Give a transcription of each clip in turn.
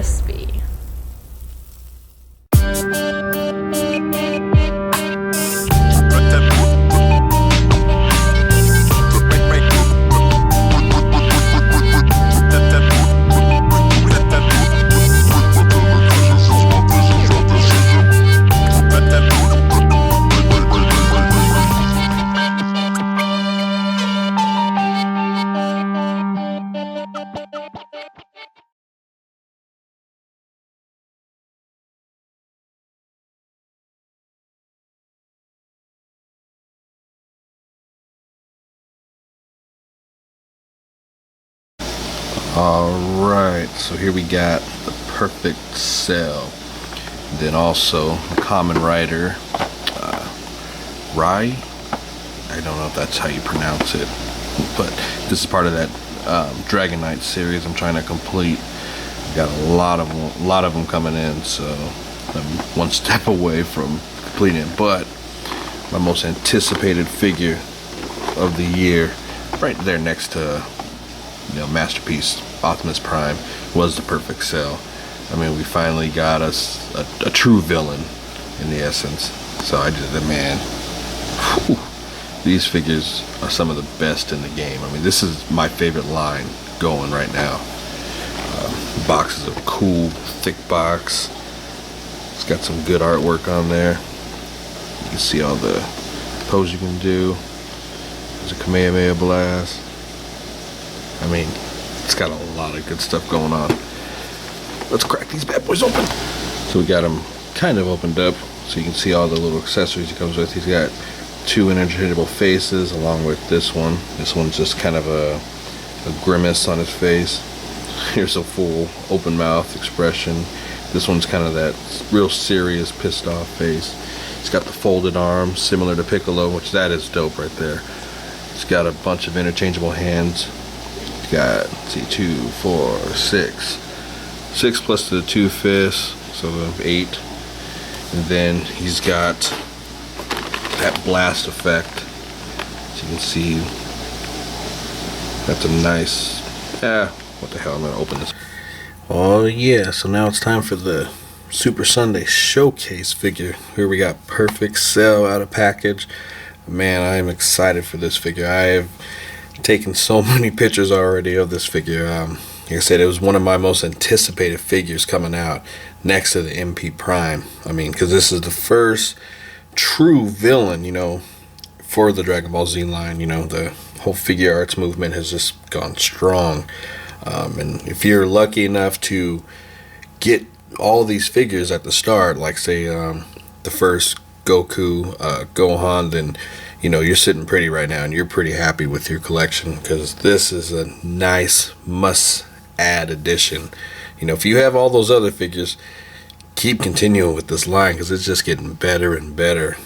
S.H.Figuarts. Alright, so here we got the perfect cell. Then also a common rider, Rai. I don't know if that's how you pronounce it, but this is part of that Dragon Knight series I'm trying to complete. Got a lot of them coming in, so I'm one step away from completing it. But my most anticipated figure of the year, right there next to Masterpiece Optimus Prime, was the perfect cell. I mean, we finally got us a true villain in the essence. So I just, man, whew, these figures are some of the best in the game. I mean, this is my favorite line going right now. Box is a cool, thick box. It's got some good artwork on there. You can see all the pose you can do. There's a Kamehameha blast. I mean, it's got a lot of good stuff going on. Let's crack these bad boys open. So we got them kind of opened up, so you can see all the little accessories he comes with. He's got 2 interchangeable faces along with this one. This one's just kind of a grimace on his face. Here's a full open mouth expression. This one's kind of that real serious, pissed off face. He's got the folded arms, similar to Piccolo, which that is dope right there. He's got a bunch of interchangeable hands. He's got, let's see, 2, 4, 6. 6 plus the 2 fists, so 8. And then he's got that blast effect. So you can see that's a nice, what the hell, I'm gonna open this. Oh yeah, so now it's time for the Super Sunday Showcase figure. Here we got Perfect Cell out of package. Man, I am excited for this figure. I have taken so many pictures already of this figure. Like I said, it was one of my most anticipated figures coming out next to the MP Prime. I mean, because this is the first true villain, for the Dragon Ball Z line. The whole Figuarts movement has just gone strong. And if you're lucky enough to get all these figures at the start, like say the first Goku, Gohan, then you're sitting pretty right now and you're pretty happy with your collection, because this is a nice must-add addition. If you have all those other figures, keep continuing with this line, because it's just getting better and better.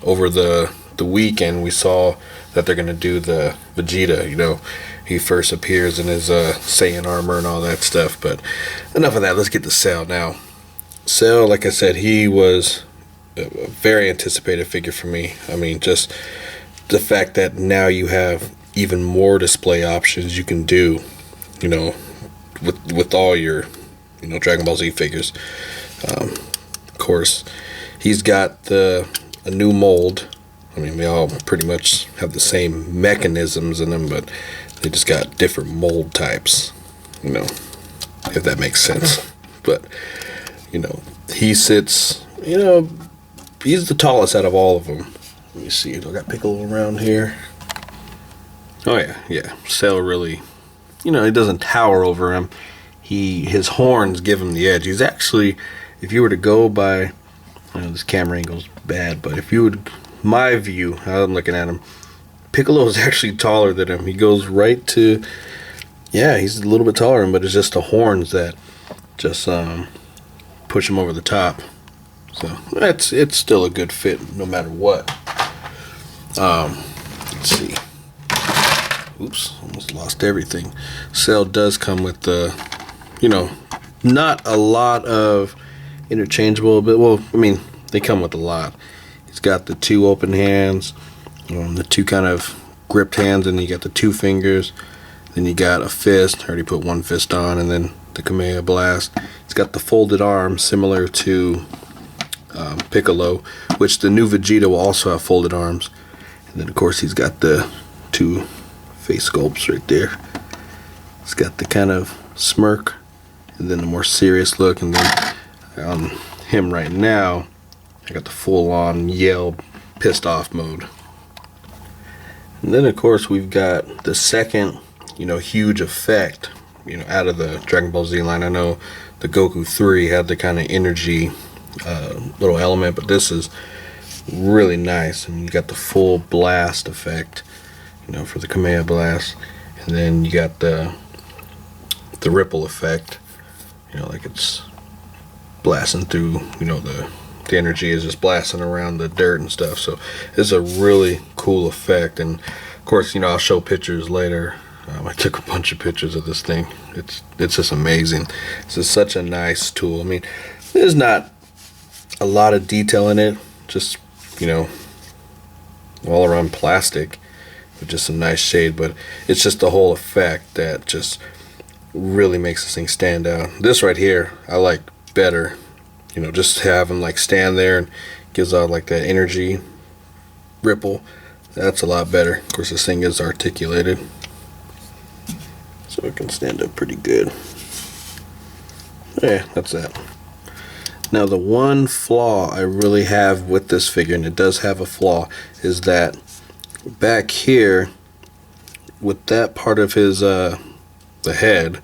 Over the weekend we saw that they're going to do the Vegeta. He first appears in his Saiyan armor and all that stuff. But enough of that. Let's get to Cell now. Cell, like I said, he was a very anticipated figure for me. I mean, just the fact that now you have even more display options you can do, with all your, Dragon Ball Z figures. Of course, he's got a new mold. I mean, we all pretty much have the same mechanisms in them, but they just got different mold types, if that makes sense. But, he sits, he's the tallest out of all of them. Let me see, I got Piccolo around here. Oh yeah. Cell really, he doesn't tower over him. His horns give him the edge. He's actually, if you were to go by, this camera angle's bad, but if you would, my view, how I'm looking at him, Piccolo is actually taller than him. He goes right to, he's a little bit taller than him, but it's just the horns that just push him over the top. So it's still a good fit no matter what. Let's see. Oops, almost lost everything. Cell does come with the, not a lot of interchangeable, but they come with a lot. He's got the 2 open hands, the 2 kind of gripped hands, and you got the 2 fingers. Then you got a fist. I already put 1 fist on, and then the Kamea Blast. It's got the folded arm similar to Piccolo, which the new Vegeta will also have folded arms. And then of course he's got the two face sculpts right there. It's got the kind of smirk and then the more serious look, and then on him right now I got the full-on yell pissed off mode. And then of course we've got the second, huge effect, out of the Dragon Ball Z line. I know the Goku 3 had the kind of energy little element, but this is really nice. And you got the full blast effect, for the Kamea Blast, and then you got the ripple effect, like it's blasting through, the energy is just blasting around the dirt and stuff. So it's a really cool effect. And of course, I'll show pictures later. I took a bunch of pictures of this thing. It's just amazing. This is such a nice tool. I mean, there's not a lot of detail in it, just all around plastic with just some nice shade, but it's just the whole effect that just really makes this thing stand out. This right here I like better, just have him like stand there and gives out like that energy ripple. That's a lot better. Of course this thing is articulated, so it can stand up pretty good. Yeah, that's that. Now the one flaw I really have with this figure, and it does have a flaw, is that back here with that part of his the head,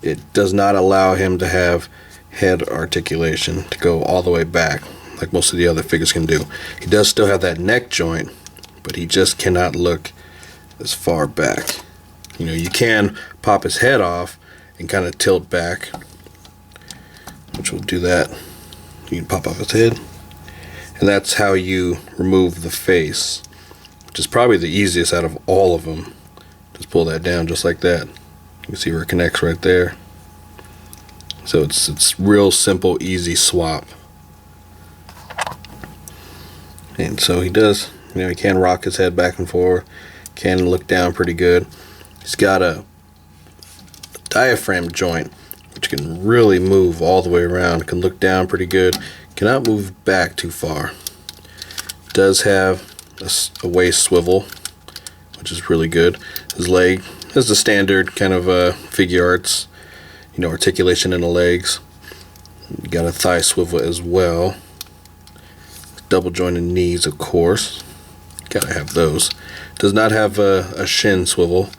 it does not allow him to have head articulation to go all the way back like most of the other figures can do. He does still have that neck joint, but he just cannot look as far back. You can pop his head off and kind of tilt back, which will do that. You can pop off his head, and that's how you remove the face, which is probably the easiest out of all of them. Just pull that down just like that. You can see where it connects right there. So it's real simple, easy swap. And so he does, he can rock his head back and forth, can look down pretty good. He's got a diaphragm joint which can really move all the way around, can look down pretty good, cannot move back too far. Does have a waist swivel, which is really good. His leg has the standard kind of Figuarts, articulation in the legs. You got a thigh swivel as well. Double jointed knees, of course. Gotta have those. Does not have a shin swivel.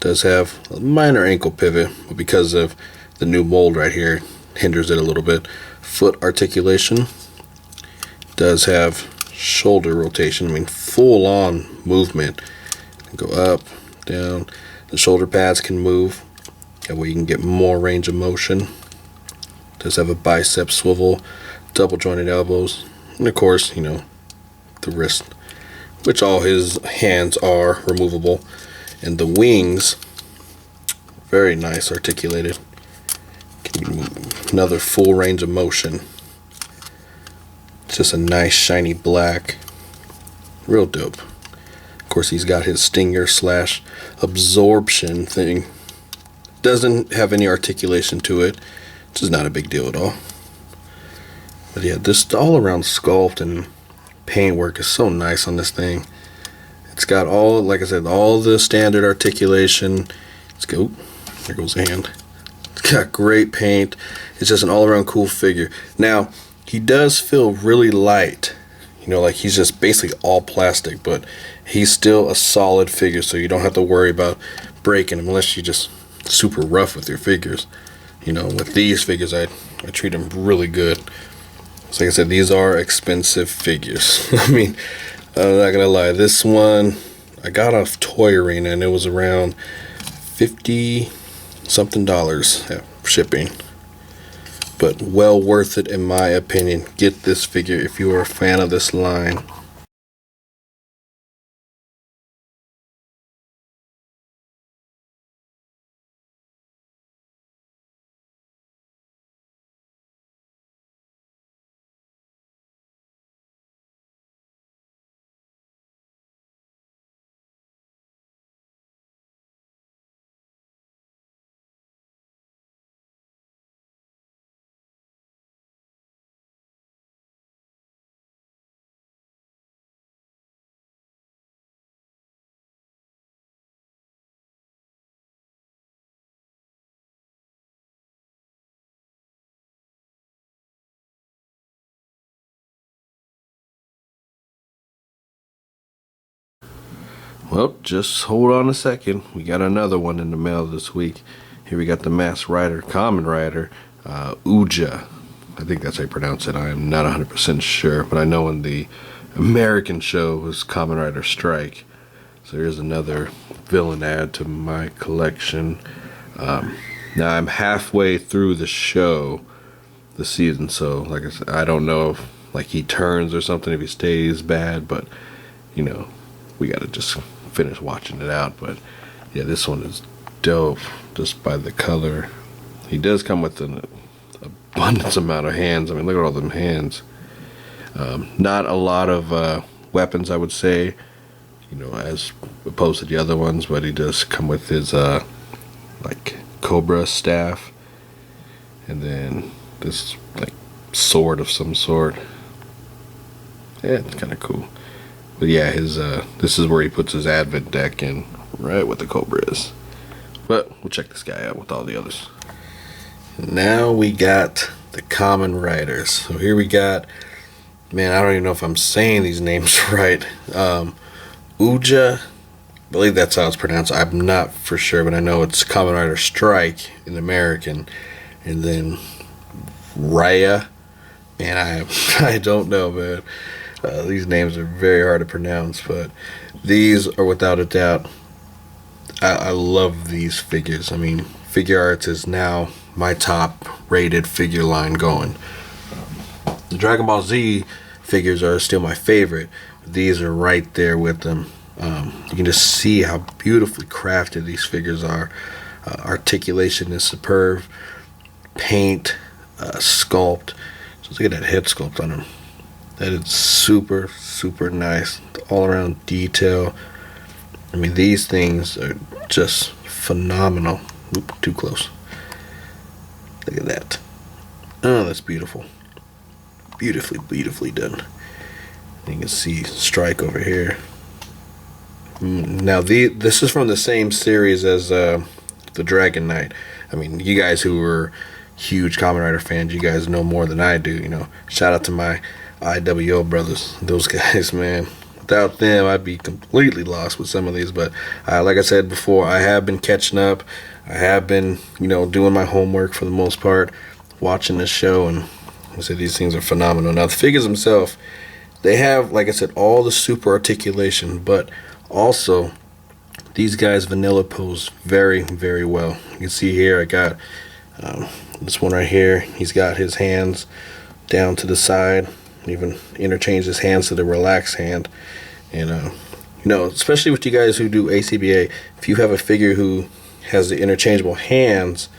Does have a minor ankle pivot, but because of the new mold right here, it hinders it a little bit. Foot articulation. Does have shoulder rotation. I mean, full on movement. Go up, down. The shoulder pads can move. That way you can get more range of motion. Does have a bicep swivel, double jointed elbows, and of course, the wrist, which all his hands are removable. And the wings, very nice articulated. Can move another full range of motion. It's just a nice shiny black, real dope. Of course, he's got his stinger slash absorption thing. Doesn't have any articulation to it, which is not a big deal at all. But yeah, this all around sculpt and paintwork is so nice on this thing. It's got all, like I said, all the standard articulation. Let's go. There goes the hand. It's got great paint. It's just an all-around cool figure. Now, he does feel really light. Like he's just basically all plastic, but he's still a solid figure, so you don't have to worry about breaking him unless you just super rough with your figures. With these figures, I treat them really good. So like I said, these are expensive figures. I mean, I'm not gonna lie, this one I got off Toy Arena and it was around $50 something shipping, but well worth it in my opinion. Get this figure if you are a fan of this line. Well, just hold on a second. We got another one in the mail this week. Here we got the Masked Rider, Kamen Rider, Uja. I think that's how you pronounce it. I am not 100% sure, but I know in the American show it was Kamen Rider Strike. So here's another villain add to my collection. Now I'm halfway through the show, the season, so like I said, I don't know if like he turns or something, if he stays bad, but you know, we gotta just finish watching it out. But yeah, this one is dope just by the color. He does come with an abundance amount of hands. I mean, look at all them hands. Not a lot of weapons, I would say, you know, as opposed to the other ones, but he does come with his like cobra staff, and then this like sword of some sort. Yeah, it's kind of cool. But yeah, his this is where he puts his Advent deck in, right where the cobra is. But we'll check this guy out with all the others. Now we got the Kamen Riders. So here we got, man, I don't even know if I'm saying these names right. Uja, I believe that's how it's pronounced. I'm not for sure, but I know it's Kamen Rider Strike in American. And then Raya, man, I don't know, man. These names are very hard to pronounce, but these are without a doubt, I love these figures. I mean, Figuarts is now my top rated figure line going. The Dragon Ball Z figures are still my favorite. These are right there with them. You can just see how beautifully crafted these figures are. Articulation is superb. Paint, sculpt. Just look at that head sculpt on him. That is super, super nice. All around detail. I mean, these things are just phenomenal. Oop, too close. Look at that. Oh, that's beautiful. Beautifully, beautifully done. You can see Strike over here. Now, this is from the same series as the Dragon Knight. I mean, you guys who are huge Kamen Rider fans, you guys know more than I do. You know, shout out to my IWO brothers. Those guys, man. Without them, I'd be completely lost with some of these. But like I said before, I have been catching up. I have been, you know, doing my homework for the most part, watching this show, and I said these things are phenomenal. Now, the figures themselves, they have, like I said, all the super articulation, but also these guys vanilla pose very, very well. You can see here I got this one right here. He's got his hands down to the side, even interchange his hands to the relaxed hand. And you know, especially with you guys who do A.C.B.A, if you have a figure who has the interchangeable hands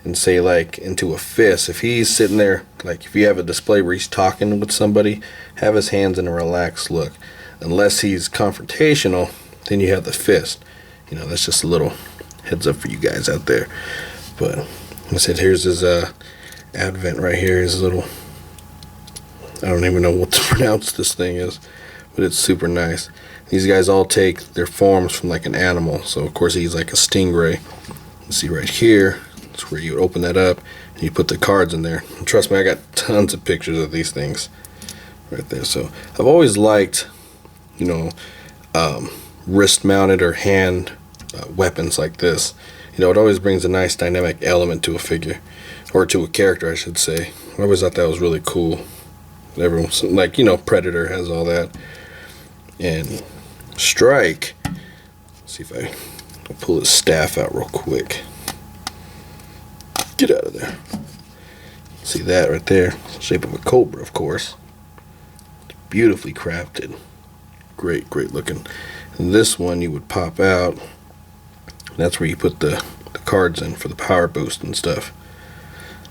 and say like into a fist, if he's sitting there, like if you have a display where he's talking with somebody, have his hands in a relaxed look. Unless he's confrontational, then you have the fist. You know, that's just a little heads up for you guys out there. But like I said, here's his Advent right here, his little, I don't even know what to pronounce this thing is, but it's super nice. These guys all take their forms from like an animal. So of course he's like a stingray. You see right here, that's where you open that up and you put the cards in there. And trust me, I got tons of pictures of these things right there. So I've always liked, you know, wrist mounted or hand weapons like this. You know, it always brings a nice dynamic element to a figure, or to a character I should say. I always thought that was really cool. Everyone's like, you know, Predator has all that. And Strike, let's see if I'll pull his staff out real quick. Get out of there. See that right there? Shape of a cobra, of course. Beautifully crafted. Great, great looking. And this one you would pop out. That's where you put the cards in for the power boost and stuff.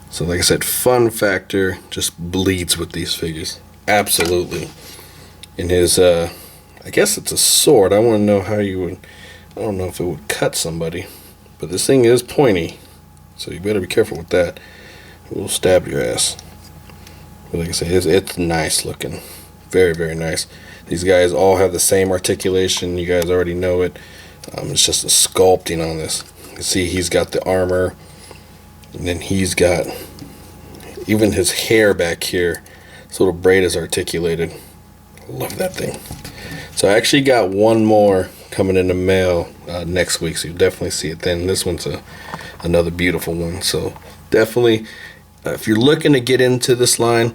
So like I said, fun factor just bleeds with these figures. Absolutely. And his, I guess it's a sword. I want to know how you would, I don't know if it would cut somebody. But this thing is pointy. So you better be careful with that. It will stab your ass. But like I said, it's nice looking. Very, very nice. These guys all have the same articulation. You guys already know it. It's just the sculpting on this. You can see he's got the armor. And then he's got even his hair back here. This little braid is articulated. I love that thing. So I actually got one more coming in the mail next week, so you'll definitely see it then. This one's another beautiful one. So definitely, if you're looking to get into this line,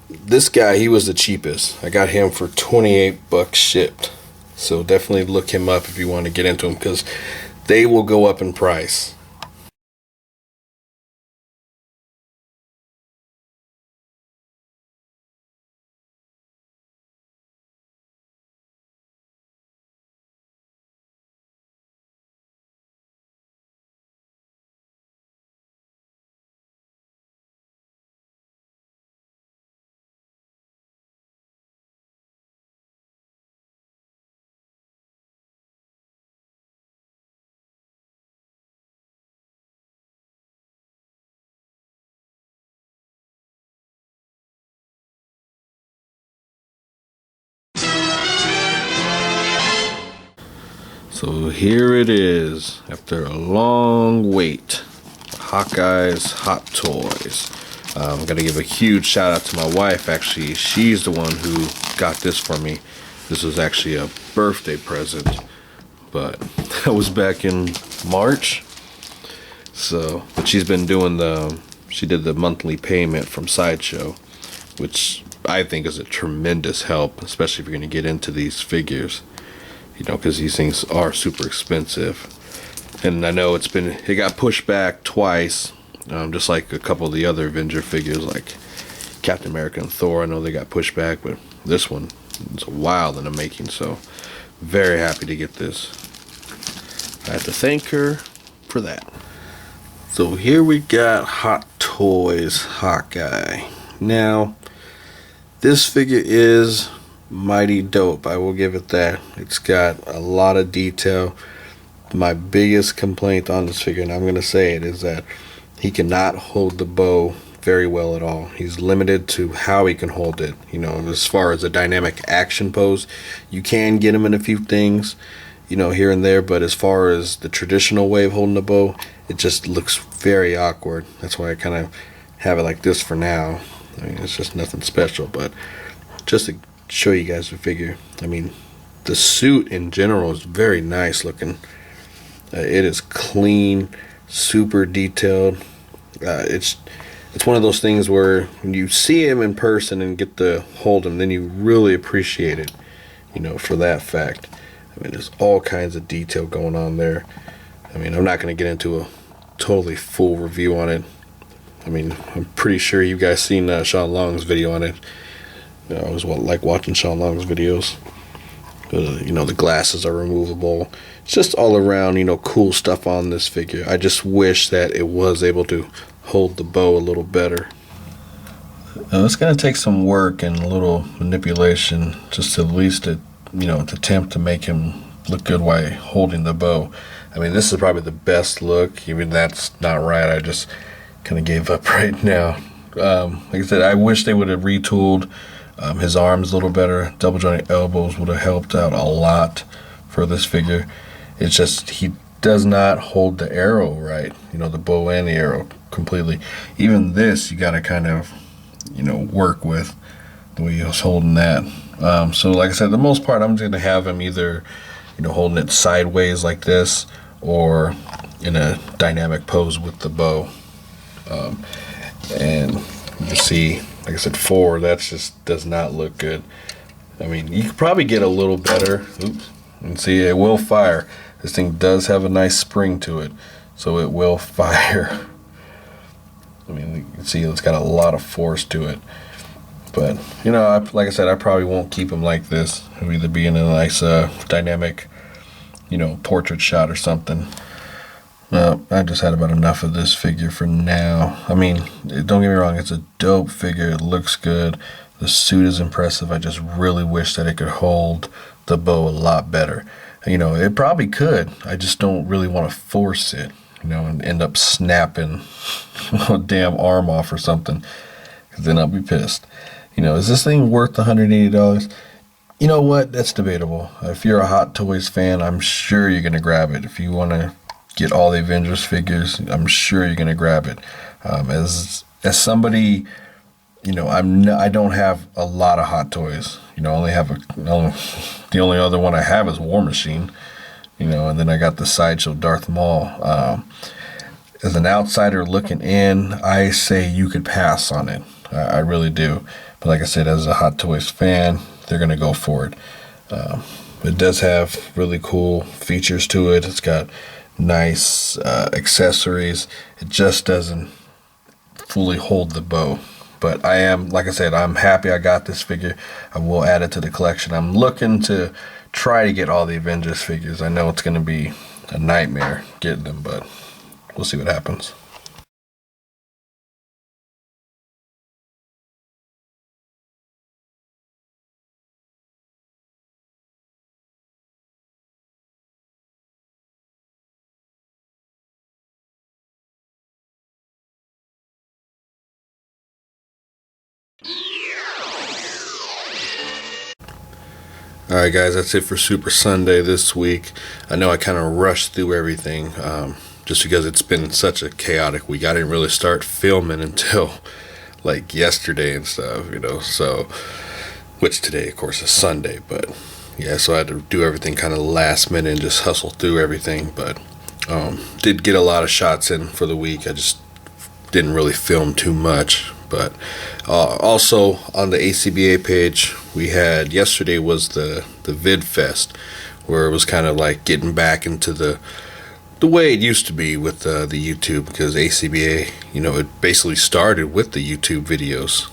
this guy, he was the cheapest. I got him for $28 shipped. So definitely look him up if you want to get into them, because they will go up in price. So here it is, after a long wait. Hawkeye's Hot Toys. I'm gonna give a huge shout out to my wife. Actually, she's the one who got this for me. This was actually a birthday present, but that was back in March. So, but she's been doing she did the monthly payment from Sideshow, which I think is a tremendous help, especially if you're gonna get into these figures. You know, because these things are super expensive. And I know it got pushed back twice, just like a couple of the other Avenger figures, like Captain America and Thor. I know they got pushed back, but this one is a while in the making, so very happy to get this. I have to thank her for that. So here we got Hot Toys Hawkeye. Now, this figure is mighty dope, I will give it that. It's got a lot of detail. My biggest complaint on this figure, and I'm going to say it, is that he cannot hold the bow very well at all. He's limited to how he can hold it. You know, as far as a dynamic action pose, you can get him in a few things, you know, here and there, but as far as the traditional way of holding the bow, it just looks very awkward. That's why I kind of have it like this for now. I mean, it's just nothing special, but just to show you guys the figure, I mean, the suit in general is very nice looking. It is clean, super detailed. It's one of those things where when you see him in person and get to hold him, then you really appreciate it, you know, for that fact. I mean, there's all kinds of detail going on there. I mean, I'm not going to get into a totally full review on it. I mean, I'm pretty sure you guys seen Sean Long's video on it. I always like watching Sean Long's videos. You know, the glasses are removable. It's just all around, you know, cool stuff on this figure. I just wish that it was able to hold the bow a little better. It's going to take some work and a little manipulation just to at least, you know, attempt to make him look good while holding the bow. I mean, this is probably the best look. Even that's not right. I just kind of gave up right now. Like I said, I wish they would have retooled his arms a little better. Double jointed elbows would have helped out a lot for this figure. It's just he does not hold the arrow right, you know, the bow and the arrow completely. Even this you got to kind of, you know, work with the way he was holding that. So like I said, the most part I'm just gonna have him either, you know, holding it sideways like this or in a dynamic pose with the bow. And you see, like I said, forward, that just does not look good. I mean, you could probably get a little better. Oops. And see, it will fire. This thing does have a nice spring to it, so it will fire. I mean, you can see it's got a lot of force to it. But, you know, like I said, I probably won't keep him like this. It'll either be in a nice dynamic, you know, portrait shot or something. I just had about enough of this figure for now. I mean, don't get me wrong, it's a dope figure. It looks good. The suit is impressive. I just really wish that it could hold the bow a lot better. You know, it probably could. I just don't really want to force it, you know, and end up snapping a damn arm off or something. Because then I'll be pissed. You know, is this thing worth $180? You know what? That's debatable. If you're a Hot Toys fan, I'm sure you're going to grab it. If you want to get all the Avengers figures, I'm sure you're going to grab it. As somebody, you know, I don't have a lot of Hot Toys. You know, the only other one I have is War Machine. you know, and then I got the Sideshow Darth Maul. As an outsider looking in, I say you could pass on it. I really do. But like I said, as a Hot Toys fan, they're going to go for it. It does have really cool features to it. It's got nice accessories. It just doesn't fully hold the bow. But I am, like I said, I'm happy I got this figure. I will add it to the collection. I'm looking to try to get all the Avengers figures. I know it's going to be a nightmare getting them, but we'll see what happens. Alright guys, that's it for Super Sunday this week. I know I kind of rushed through everything just because it's been such a chaotic week. I didn't really start filming until like yesterday and stuff, you know, so, which today of course is Sunday, but yeah, so I had to do everything kind of last minute and just hustle through everything, but did get a lot of shots in for the week. I just didn't really film too much. But also on the A.C.B.A page, we had yesterday was the Vid Fest, where it was kind of like getting back into the way it used to be with the YouTube, because A.C.B.A, you know, it basically started with the YouTube videos.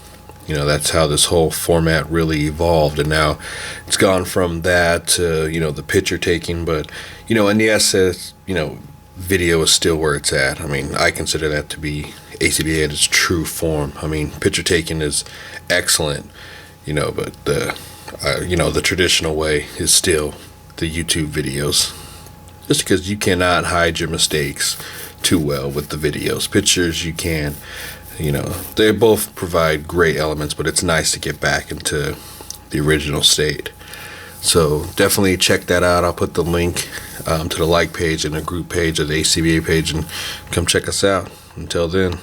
You know, that's how this whole format really evolved, and now it's gone from that to, you know, the picture taking. But, you know, and yes, you know, video is still where it's at. I mean, I consider that to be A.C.B.A at its true form. I mean, picture taking is excellent, you know, but the you know, the traditional way is still the YouTube videos, just because you cannot hide your mistakes too well with the videos. Pictures you can, you know, they both provide great elements, but it's nice to get back into the original state. So definitely check that out. I'll put the link to the like page and the group page of the A.C.B.A page, and come check us out. Until then.